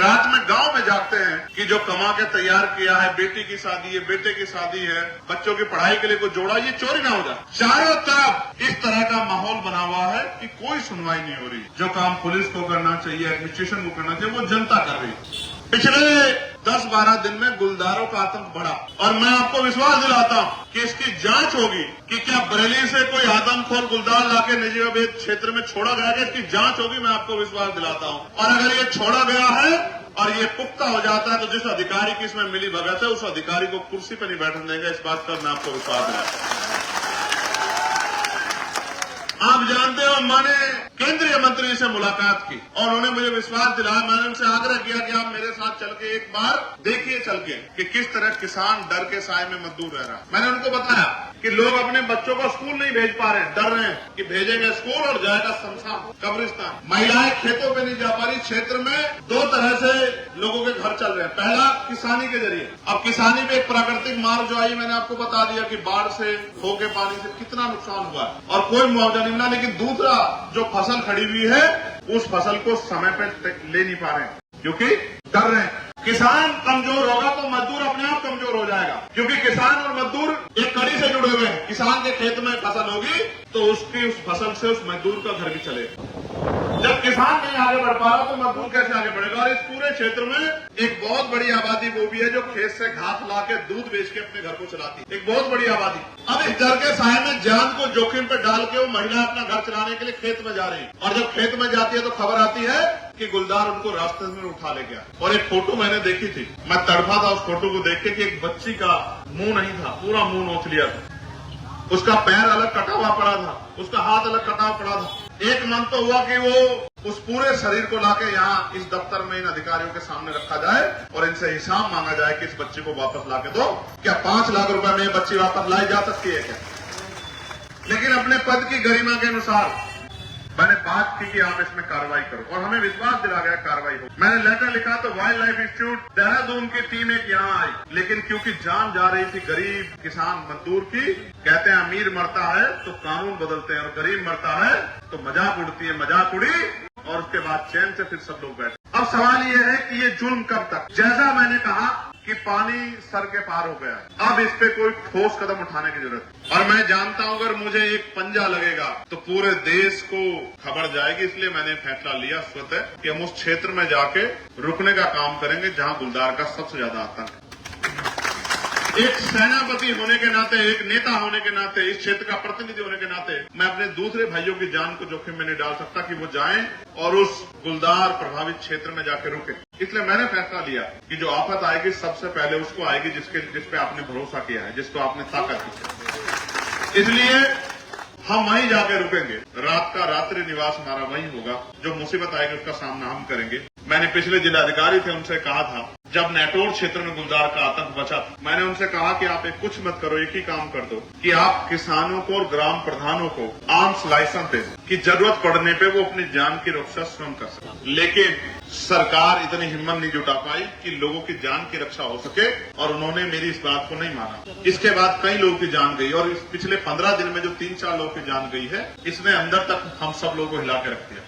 रात में गांव में जागते हैं कि जो कमा के तैयार किया है, बेटी की शादी है, बेटे की शादी है, बच्चों की पढ़ाई के लिए कुछ जोड़ा, ये चोरी ना हो जाए। चारों तरफ इस तरह का माहौल बना हुआ है कि कोई सुनवाई नहीं हो रही। जो काम पुलिस को करना चाहिए, एडमिनिस्ट्रेशन को करना चाहिए, वो जनता कर रही है। पिछले 10-12 दिन में गुलदारों का आतंक बढ़ा और मैं आपको विश्वास दिलाता हूं कि इसकी जांच होगी कि क्या बरेली से कोई आदमखोर गुलदार लाके निजामाबाद क्षेत्र में छोड़ा गया है। इसकी जांच होगी, मैं आपको विश्वास दिलाता हूं। और अगर ये छोड़ा गया है और ये पुख्ता हो जाता है तो जिस अधिकारी की इसमें मिली भगत है उस अधिकारी को कुर्सी पर नहीं बैठने देंगे। इस बात पर मैं आपको विश्वास दिलाता हूं। आप जानते हो, मैंने केंद्रीय मंत्री से मुलाकात की और उन्होंने मुझे विश्वास दिलाया। मैंने उनसे आग्रह किया कि आप मेरे साथ चल के एक बार देखिए चल के कि किस तरह किसान डर के साए में मजदूर रह रहा है। मैंने उनको बताया कि लोग अपने बच्चों को स्कूल नहीं भेज पा रहे हैं, डर रहे हैं कि भेजेंगे स्कूल और जाएगा शमशान कब्रिस्तान। महिलाएं खेतों पे नहीं जा पा रही। क्षेत्र में 2 तरह से लोगों के घर चल रहे हैं। पहला, किसानी के जरिए। अब किसानी में एक प्राकृतिक मार जो आई, मैंने आपको बता दिया कि बाढ़ से, खो के पानी से कितना नुकसान हुआ है और कोई मुआवजा नहीं मिला। लेकिन दूसरा, जो फसल खड़ी हुई है उस फसल को समय पे ले नहीं पा रहे हैं क्योंकि डर रहे हैं। किसान कमजोर होगा तो मजदूर अपने आप कमजोर हो जाएगा, क्योंकि किसान और मजदूर एक कड़ी से जुड़े हुए हैं। किसान के खेत में फसल होगी तो उसकी उस फसल से उस मजदूर का घर भी चलेगा। जब किसान नहीं आगे बढ़ पा रहा तो मजदूर कैसे आगे बढ़ेगा। और इस पूरे क्षेत्र में एक बहुत बड़ी आबादी वो भी है जो खेत से घास ला के दूध बेच के अपने घर को चलाती है। एक बहुत बड़ी आबादी। अब इस डर के साए में जान को जोखिम पे डाल के वो महिला अपना घर चलाने के लिए खेत में जा रही है और जब खेत में जाती है तो खबर आती है कि गुलदार उनको रास्ते में उठा ले गया। और एक फोटो मैंने देखी थी, मैं तड़फा था उस फोटो को देख के कि एक बच्ची का मुंह नहीं था, पूरा मुंह नोच लिया था। उसका पैर अलग कटा हुआ पड़ा था, उसका हाथ अलग कटा हुआ पड़ा था। एक मन तो हुआ कि वो उस पूरे शरीर को लाके यहाँ इस दफ्तर में इन अधिकारियों के सामने रखा जाए और इनसे हिसाब मांगा जाए कि इस बच्चे को वापस लाके दो। क्या 5 लाख रुपए में ये बच्ची वापस लाई जा सकती है क्या? लेकिन अपने पद की गरिमा के अनुसार मैंने बात की कि आप इसमें कार्रवाई करो और हमें विश्वास दिला गया कार्रवाई हो। मैंने लेटर लिखा तो वाइल्ड लाइफ इंस्टीट्यूट देहरादून की टीम एक यहाँ आई, लेकिन क्योंकि जान जा रही थी गरीब किसान मजदूर की, कहते हैं अमीर मरता है तो कानून बदलते हैं और गरीब मरता है तो मजाक उड़ती है। मजाक उड़ी और उसके बाद चैन से फिर सब लोग बैठे। अब सवाल ये है कि ये जुल्म कब तक? जैसा मैंने कहा कि पानी सर के पार हो गया, अब इस पे कोई ठोस कदम उठाने की जरूरत है। और मैं जानता हूं अगर मुझे एक पंजा लगेगा तो पूरे देश को खबर जाएगी। इसलिए मैंने फैसला लिया स्वतः कि हम उस क्षेत्र में जाके रुकने का काम करेंगे जहां गुलदार का सबसे ज्यादा आतंक है। एक सेनापति होने के नाते, एक नेता होने के नाते, इस क्षेत्र का प्रतिनिधि होने के नाते मैं अपने दूसरे भाइयों की जान को जोखिम में नहीं डाल सकता कि वो जाएं और उस गुलदार प्रभावित क्षेत्र में जाके रुके। इसलिए मैंने फैसला लिया कि जो आफत आएगी सबसे पहले उसको आएगी जिस पे आपने भरोसा किया है, जिसको आपने ताकत दी है। इसलिए हम वहीं जाके रुकेंगे। रात का रात्रि निवास हमारा वहीं होगा। जो मुसीबत आएगी उसका सामना हम करेंगे। मैंने पिछले जिलाधिकारी थे उनसे कहा था, जब नेटोर क्षेत्र में गुलदार का आतंक बचा था, मैंने उनसे कहा कि आप एक कुछ मत करो, एक ही काम कर दो कि आप किसानों को और ग्राम प्रधानों को आर्म्स लाइसेंस दे कि जरूरत पड़ने पे वो अपनी जान की रक्षा स्वयं कर सके। लेकिन सरकार इतनी हिम्मत नहीं जुटा पाई कि लोगों की जान की रक्षा हो सके और उन्होंने मेरी इस बात को नहीं माना। इसके बाद कई लोगों की जान गई और इस पिछले 15 दिन में जो 3-4 लोगों की जान गई है, इसने अंदर तक हम सब लोगों को हिला के रख दिया।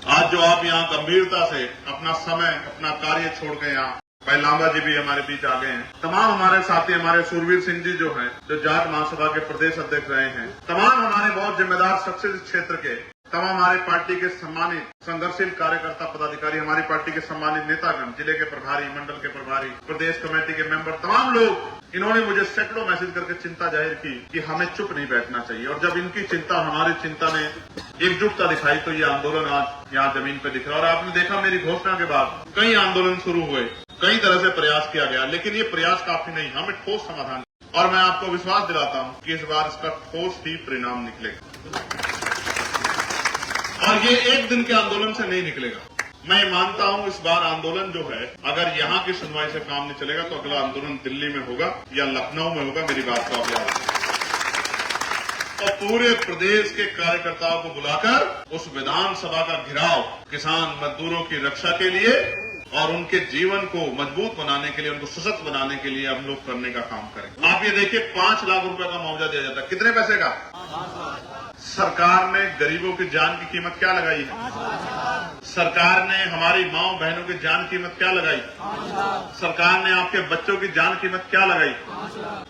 आज जो आप यहाँ गंभीरता से अपना समय, अपना कार्य छोड़ के यहाँ, भाई लांबा जी भी हमारे बीच आ गए हैं, तमाम हमारे साथी, हमारे सुरवीर सिंह जी जो हैं, जो जाट महासभा के प्रदेश अध्यक्ष रहे हैं, तमाम हमारे बहुत जिम्मेदार शख्स इस क्षेत्र के, तमाम हमारे पार्टी के सम्मानित संघर्षशील कार्यकर्ता पदाधिकारी, हमारी पार्टी के सम्मानित नेतागण, जिले के प्रभारी, मंडल के प्रभारी, प्रदेश कमेटी के मेंबर, तमाम लोग, इन्होंने मुझे सैकड़ों मैसेज करके चिंता जाहिर की कि हमें चुप नहीं बैठना चाहिए। और जब इनकी चिंता, हमारी चिंता ने एकजुटता दिखाई तो ये आंदोलन आज यहाँ जमीन पर दिख रहा है। और आपने देखा मेरी घोषणा के बाद कई आंदोलन शुरू हुए, कई तरह से प्रयास किया गया, लेकिन ये प्रयास काफी नहीं, हमें ठोस समाधान। और मैं आपको विश्वास दिलाता हूं कि इस बार इसका ठोस ही परिणाम निकलेगा और ये एक दिन के आंदोलन से नहीं निकलेगा। मैं मानता हूं इस बार आंदोलन जो है, अगर यहाँ की सुनवाई से काम नहीं चलेगा तो अगला आंदोलन दिल्ली में होगा या लखनऊ में होगा। मेरी बात को आप याद रखें। और पूरे प्रदेश के कार्यकर्ताओं को बुलाकर उस विधानसभा का घेराव किसान मजदूरों की रक्षा के लिए और उनके जीवन को मजबूत बनाने के लिए, उनको सशक्त बनाने के लिए हम लोग करने का काम करें। आप ये देखिए, 5 लाख रुपए का मुआवजा दिया जाता है। कितने पैसे का? सरकार ने गरीबों की जान की कीमत क्या लगाई है? सरकार ने हमारी माओ बहनों की जान कीमत क्या लगाई? सरकार ने आपके बच्चों की जान कीमत क्या लगाई?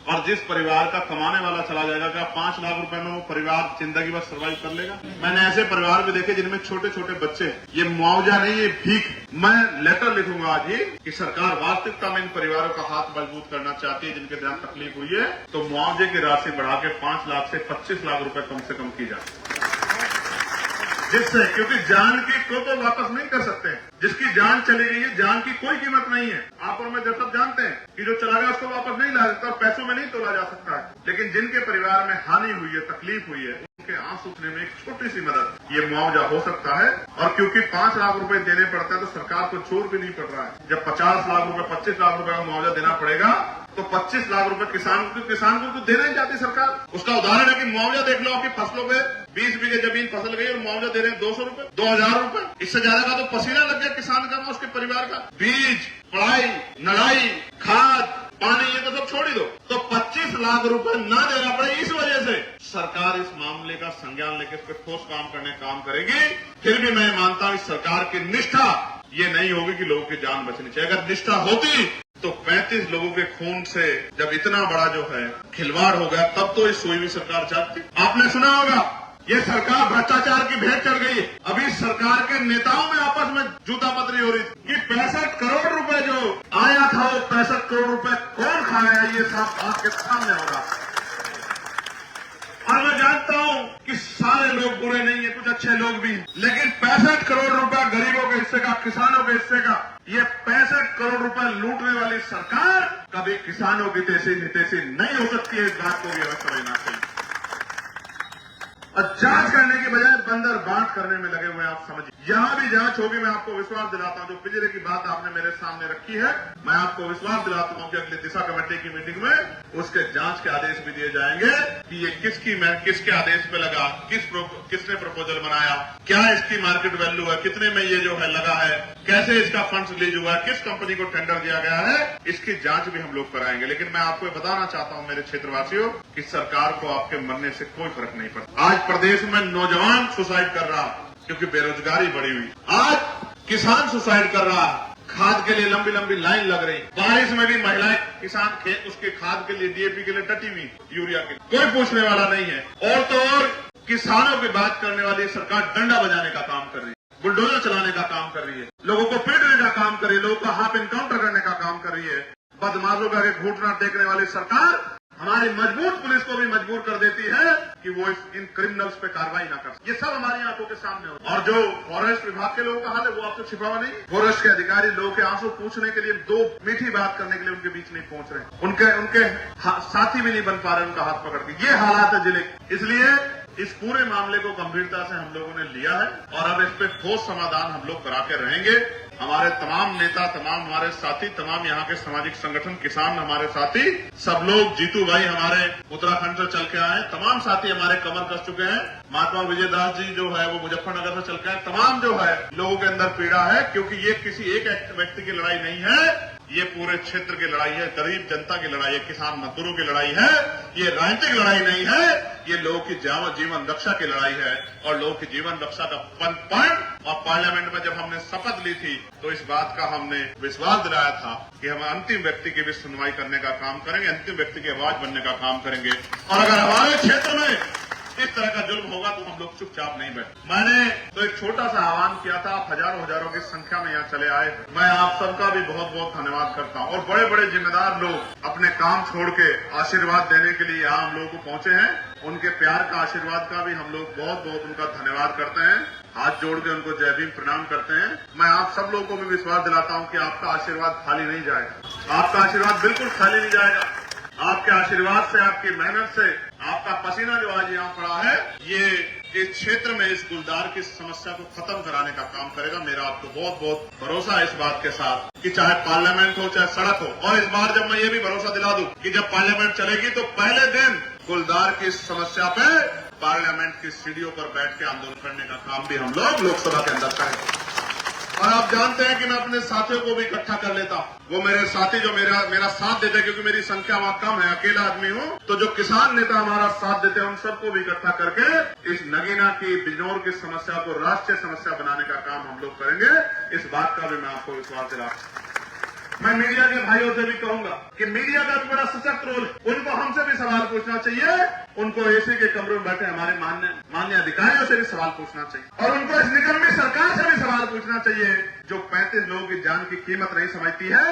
और जिस परिवार का कमाने वाला चला जाएगा, क्या 5 लाख रुपए में वो परिवार जिंदगी भर सर्वाइव कर लेगा? मैंने ऐसे परिवार भी देखे जिनमें छोटे छोटे बच्चे हैं। ये मुआवजा नहीं, ये भीख। मैं लेटर लिखूंगा आज ही कि सरकार वास्तविकता में इन परिवारों का हाथ मजबूत करना चाहती है जिनके साथ तकलीफ हुई है, तो मुआवजे की राशि बढ़ा के 5 लाख से 25 लाख रुपए कम से कम की जाए, जिससे, क्योंकि जान की को तो वापस नहीं कर सकते। जिसकी जान चली गई है, जान की कोई कीमत नहीं है। आप और मैं जब सब जानते हैं कि जो चला गया उसको वापस नहीं ला सकता, पैसों में नहीं तोला जा सकता है। लेकिन जिनके परिवार में हानि हुई है, तकलीफ हुई है, उनके आंसू सूखने में एक छोटी सी मदद ये मुआवजा हो सकता है। और क्योंकि 5 लाख रुपए देने पड़ते हैं तो सरकार को चोर भी नहीं पड़ रहा है। जब 50 लाख रुपए 25 लाख रुपए का मुआवजा देना पड़ेगा तो 25 लाख रुपए किसान को तो देना ही चाहती सरकार। उसका उदाहरण है कि मुआवजा देख लो, आपकी फसलों पे 20 बीघे जमीन फसल गई और मुआवजा दे रहे हैं 200 रुपए, 2000 रुपए। इससे ज्यादा का तो पसीना लग गया किसान का, उसके परिवार का। बीज, पढ़ाई, नड़ाई, खाद, पानी, ये तो सब छोड़ ही दो। तो 25 लाख रुपए ना देना पड़े, इस वजह से सरकार इस मामले का संज्ञान लेकर इस पर ठोस काम करेगी। फिर भी मैं मानता हूं सरकार की निष्ठा ये नहीं होगी कि लोगों की जान बचनी चाहिए। अगर निष्ठा होती तो 35 लोगों के खून से जब इतना बड़ा जो है खिलवाड़ हो गया, तब तो इस सोई हुई सरकार चाहती। आपने सुना होगा ये सरकार भ्रष्टाचार की भेंट चढ़ गई है। अभी सरकार के नेताओं में आपस में जूता पतरी हो रही थी कि 65 करोड़ रुपए जो आया था, वो 65 करोड़ रुपए कौन खाया, ये सब आपके सामने होगा। और मैं जानता हूं कि सारे लोग बुरे नहीं है, कुछ अच्छे लोग भी हैं, लेकिन 65 करोड़ रुपए गरीबों के हिस्से का, किसानों के हिस्से का, ये 65 करोड़ रुपए लूटने वाली सरकार कभी किसानों की तेजी नितेशी नहीं हो सकती है। इस बात को भी हमें समझना चाहिए। और जांच करने की बजाय बंदर बांट करने में लगे हुए हैं। आप समझिए, यहां भी जांच होगी। मैं आपको विश्वास दिलाता हूं, जो पिछले की बात आपने मेरे सामने रखी है, मैं आपको विश्वास दिलाता हूं कि अगली दिशा कमेटी की मीटिंग में उसके जांच के आदेश भी दिए जाएंगे कि ये किसके आदेश पे लगा, किसने प्रपोजल बनाया, क्या इसकी मार्केट वैल्यू है, कितने में ये जो है लगा है, कैसे इसका फंड्स रिलीज हुआ है, किस कंपनी को टेंडर दिया गया है, इसकी जांच भी हम लोग कराएंगे। लेकिन मैं आपको बताना चाहता हूं मेरे क्षेत्रवासियों कि सरकार को आपके मरने से कोई फर्क नहीं पड़ता। आज प्रदेश में नौजवान सुसाइड कर रहा क्योंकि बेरोजगारी बढ़ी हुई। आज किसान सुसाइड कर रहा, खाद के लिए लंबी लंबी लाइन लग रही। बारिश में भी महिलाएं किसान खेत उसके खाद के लिए, डीएपी के लिए डटी हुई, यूरिया के, कोई पूछने वाला नहीं है। और तो और किसानों की बात करने वाली सरकार डंडा बजाने का काम कर रही है, बुलडोजर चलाने का काम कर रही है, लोगों को पीटने का काम कर रही है, लोगों का हाफ इनकाउंटर करने का काम कर रही है। बदमाशों का घूटना टेकने वाली सरकार हमारी मजबूत पुलिस को भी मजबूर कर देती है कि वो इन क्रिमिनल्स पे कार्रवाई ना कर। ये सब हमारी आंखों के सामने हो। और जो फॉरेस्ट विभाग के लोगों का हाल है वो आपसे छिपा हुआ नहीं। फॉरेस्ट के अधिकारी लोगों के आंसू पूछने के लिए, दो मीठी बात करने के लिए उनके बीच नहीं पहुंच रहे, उनके साथी भी नहीं बन पा रहे उनका हाथ पकड़ के। ये हालात है जिले। इसलिए इस पूरे मामले को गंभीरता से हम लोगों ने लिया है और अब इस पे ठोस समाधान हम लोग करा के रहेंगे। हमारे तमाम नेता, तमाम हमारे साथी, तमाम यहाँ के सामाजिक संगठन, किसान हमारे साथी, सब लोग, जीतू भाई हमारे उत्तराखंड से चल के आए, तमाम साथी हमारे कमर कस चुके हैं। महात्मा विजय दास जी जो है वो मुजफ्फरनगर से चल के आए। तमाम जो है लोगों के अंदर पीड़ा है, क्योंकि ये किसी एक व्यक्ति की लड़ाई नहीं है, ये पूरे क्षेत्र की लड़ाई है, गरीब जनता की लड़ाई है, किसान मजदूरों की लड़ाई है। ये राजनीतिक लड़ाई नहीं है, ये लोगों की जीवन रक्षा की लड़ाई है। और लोगों की जीवन रक्षा का पन और पार्लियामेंट में जब हमने शपथ ली थी तो इस बात का हमने विश्वास दिलाया था कि हम अंतिम व्यक्ति की भी सुनवाई करने का काम करेंगे, अंतिम व्यक्ति की आवाज बनने का काम करेंगे। और अगर हमारे क्षेत्र में इस तरह का जुल्म होगा तो हम लोग चुपचाप नहीं बैठे। मैंने तो एक छोटा सा आह्वान किया था, आप हजारों की संख्या में यहाँ चले आए। मैं आप सबका भी बहुत बहुत धन्यवाद करता हूँ। और बड़े बड़े जिम्मेदार लोग अपने काम छोड़ के आशीर्वाद देने के लिए यहाँ हम लोगों को पहुंचे हैं। उनके प्यार का, आशीर्वाद का भी हम लोग बहुत बहुत उनका धन्यवाद करते हैं। हाथ जोड़ के उनको जय भीम प्रणाम करते हैं। मैं आप सब लोगों को भी विश्वास दिलाता हूँ कि आपका आशीर्वाद खाली नहीं जाएगा। आपका आशीर्वाद बिल्कुल खाली नहीं जाएगा। आपके आशीर्वाद से, आपकी मेहनत से, आपका पसीना जो आज यहाँ पड़ा है, ये इस क्षेत्र में इस गुलदार की समस्या को खत्म कराने का काम करेगा। मेरा आपको बहुत बहुत भरोसा है इस बात के साथ कि चाहे पार्लियामेंट हो चाहे सड़क हो। और इस बार जब मैं ये भी भरोसा दिला दूं कि जब पार्लियामेंट चलेगी तो पहले दिन गुलदार की समस्या पे पार्लियामेंट की सीढ़ियों पर बैठ के आंदोलन करने का काम भी हम लोग लोकसभा के अंदर करेंगे। और आप जानते हैं कि मैं अपने साथियों को भी इकट्ठा कर लेता हूँ। वो मेरे साथी जो मेरा साथ देते हैं, क्योंकि मेरी संख्या वहाँ कम है, अकेला आदमी हूँ, तो जो किसान नेता हमारा साथ देते हैं उन सबको भी इकट्ठा करके इस नगीना की, बिजनौर की समस्या को राष्ट्रीय समस्या बनाने का काम हम लोग करेंगे। इस बात का भी मैं आपको विश्वास दिलाता हूं। मैं मीडिया के भाइयों से भी कहूंगा कि मीडिया का भी बड़ा सशक्त रोल है। उनको हमसे भी सवाल पूछना चाहिए, उनको एसी के कमरों में बैठे हमारे मान्य अधिकारियों से भी सवाल पूछना चाहिए, और उनको इस निकम्मी सरकार से भी सवाल पूछना चाहिए जो 35 लोगों की जान की कीमत नहीं समझती है,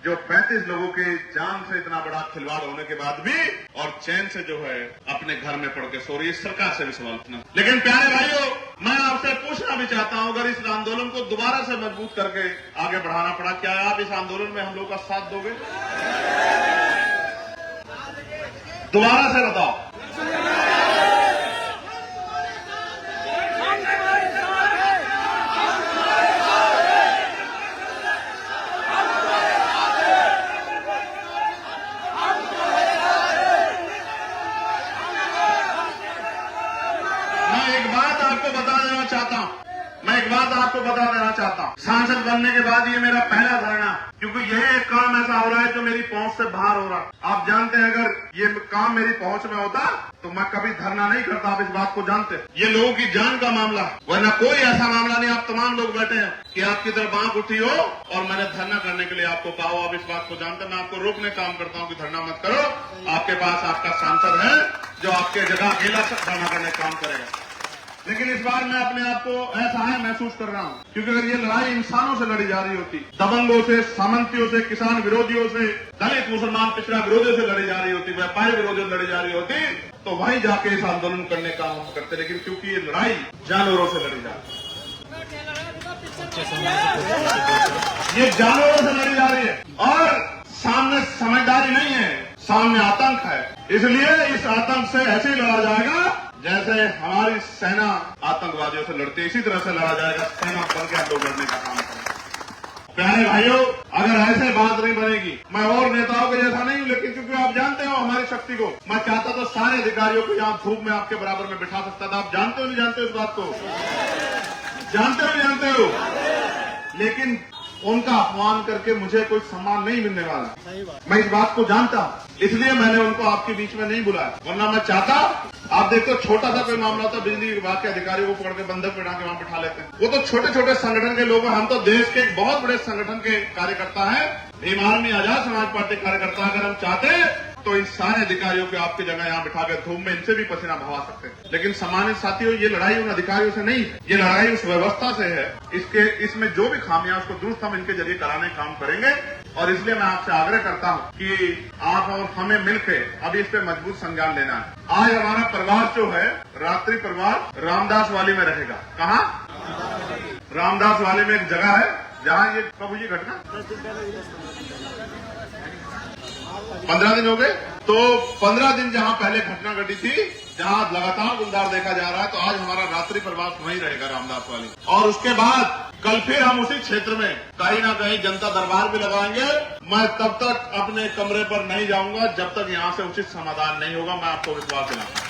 जो 35 लोगों की जान से इतना बड़ा खिलवाड़ होने के बाद भी और चैन से जो है अपने घर में पड़ के सो रही है। सरकार से भी सवाल पूछना। लेकिन प्यारे भाइयों, मैं आपसे पूछना भी चाहता हूं, अगर इस आंदोलन को दोबारा से मजबूत करके आगे बढ़ाना पड़ा, क्या आप इस आंदोलन में हम लोग का साथ दोगे? दोबारा से बताओ। मैं एक बात आपको बता देना चाहता हूं, सांसद बनने के बाद ये मेरा पहला धरना, क्योंकि यही एक काम ऐसा हो रहा है जो मेरी पहुंच से बाहर हो रहा है। आप जानते हैं, अगर ये काम मेरी पहुंच में होता तो मैं कभी धरना नहीं करता। आप इस बात को जानते हैं। ये लोगों की जान का मामला है, वरना कोई ऐसा मामला नहीं। आप तमाम लोग बैठे हैं कि आपकी तरफ आंख उठी हो और मैंने धरना करने के लिए आपको कहा हो। आप इस बात को जानते हैं। मैं आपको रोकने काम करता हूं कि धरना मत करो। आपके पास आपका सांसद है जो आपके जगह अकेला धरना करने का काम करेगा। लेकिन इस बार मैं अपने आप को असहाय महसूस कर रहा हूं, क्योंकि अगर ये लड़ाई इंसानों से लड़ी जा रही होती, दबंगों से, सामंतियों से, किसान विरोधियों से, दलित मुसलमान पिछड़ा विरोधियों से लड़ी जा रही होती, व्यापारी विरोधियों से लड़ी जा रही होती, तो वहीं जाके इस आंदोलन करने का हम करते। लेकिन क्योंकि ये लड़ाई जानवरों से लड़ी जा रही है, ये जानवरों से लड़ी जा रही है और सामने समझदारी नहीं है, सामने आतंक है। इसलिए इस आतंक से ऐसे ही लड़ा जाएगा जैसे हमारी सेना आतंकवादियों से लड़ती है, इसी तरह से लड़ा जाएगा। सेना बन के हम लोग लड़ने का काम करेंगे। प्यारे भाइयों, अगर ऐसे बात नहीं बनेगी, मैं और नेताओं के जैसा नहीं हूं, लेकिन क्योंकि आप जानते हो हमारी शक्ति को, मैं चाहता तो सारे अधिकारियों को यहाँ धूप में आपके बराबर में बिठा सकता था। आप जानते हो नहीं जानते हो इस बात को? जानते हो, लेकिन उनका अपमान करके मुझे कोई सम्मान नहीं मिलने वाला। मैं इस बात को जानता हूं, इसलिए मैंने उनको आपके बीच में नहीं बुलाया। वरना मैं चाहता, आप देखो छोटा सा कोई मामला होता, बिजली विभाग के अधिकारियों को पकड़ के बंधक बिठा के वहां बिठा लेते हैं। वो तो छोटे छोटे संगठन के लोग हैं, हम तो देश के एक बहुत बड़े संगठन के कार्यकर्ता हैं, भीम आर्मी, आजाद समाज पार्टी कार्यकर्ता। अगर हम चाहते तो इन सारे अधिकारियों को आपकी जगह यहाँ बिठा कर धूप में इनसे भी पसीना बहा सकते हैं। लेकिन सम्मानित साथियों, ये लड़ाई उन अधिकारियों से नहीं है, ये लड़ाई उस व्यवस्था से है। इसमें जो भी खामियां उसको दुरुस्त हम इनके जरिए कराने काम करेंगे। और इसलिए मैं आपसे आग्रह करता हूं कि आप और हमें मिलकर अभी इस पे मजबूत संज्ञान लेना है। आज हमारा परिवार जो है, रात्रि परिवार रामदास वाली में रहेगा। कहाँ? रामदास वाली में एक जगह है जहाँ ये कब हुई घटना? 15 दिन हो गए। तो 15 दिन जहां पहले घटना घटी थी, जहां लगातार गुलदार देखा जा रहा है, तो आज हमारा रात्रि प्रवास वहीं रहेगा रामदास वाली। और उसके बाद कल फिर हम उसी क्षेत्र में कहीं ना कहीं जनता दरबार भी लगाएंगे। मैं तब तक अपने कमरे पर नहीं जाऊंगा जब तक यहां से उचित समाधान नहीं होगा। मैं आपको विश्वास दिलाता हूं,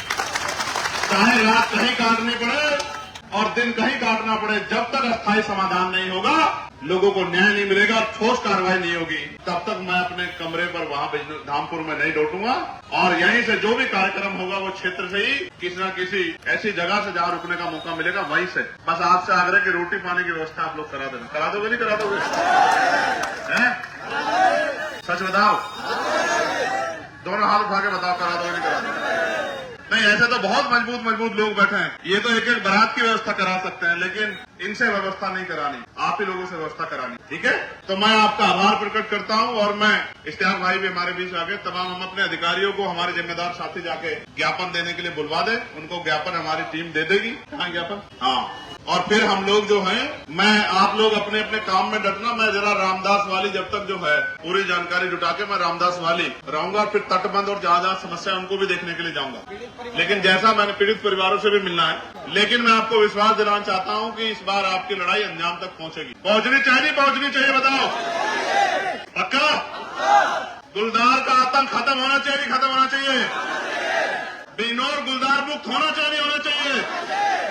चाहे रात कहीं काटनी पड़े और दिन कहीं काटना पड़े, जब तक अस्थायी समाधान नहीं होगा, लोगों को न्याय नहीं मिलेगा, ठोस कार्रवाई नहीं होगी, तब तक मैं अपने कमरे पर वहां धामपुर में नहीं लौटूंगा। और यहीं से जो भी कार्यक्रम होगा वो क्षेत्र से ही किसी न किसी ऐसी जगह से जहां रुकने का मौका मिलेगा वहीं से। बस आपसे आग्रह की रोटी पानी की व्यवस्था आप लोग करा देना। करा दोगे नहीं करा दोगे? सच बताओ, दोनों हाथ उठा के बताओ, करा दोगे नहीं करा दोगे? नहीं, ऐसे तो बहुत मजबूत लोग बैठे हैं। ये तो एक एक बारात की व्यवस्था करा सकते हैं, लेकिन इनसे व्यवस्था नहीं करानी, आप ही लोगों से व्यवस्था करानी। ठीक है? तो मैं आपका आभार प्रकट करता हूं और मैं इश्तियाक भाई भी हमारे बीच आके तमाम हम अपने अधिकारियों को, हमारे जिम्मेदार साथी जाके ज्ञापन देने के लिए बुलवा दे। उनको ज्ञापन हमारी टीम दे देगी। कहाँ ज्ञापन? हाँ। और फिर हम लोग जो हैं, मैं आप लोग अपने अपने काम में डटना। मैं जरा रामदास वाली जब तक जो है पूरी जानकारी जुटा के मैं रामदास वाली रहूंगा, फिर तटबंध और जहां जहां समस्या है उनको भी देखने के लिए जाऊंगा। लेकिन जैसा मैंने पीड़ित परिवारों से भी मिलना है, लेकिन मैं आपको विश्वास दिलाना चाहता हूं कि इस बार आपकी लड़ाई अंजाम तक पहुंचेगी। पहुंचनी चाहिए नहीं पहुंचनी चाहिए? बताओ। पक्का? गुलदार का आतंक खत्म होना चाहिए, नहीं खत्म होना चाहिए? बिजनौर गुलदार मुक्त होना चाहिए, नहीं होना चाहिए?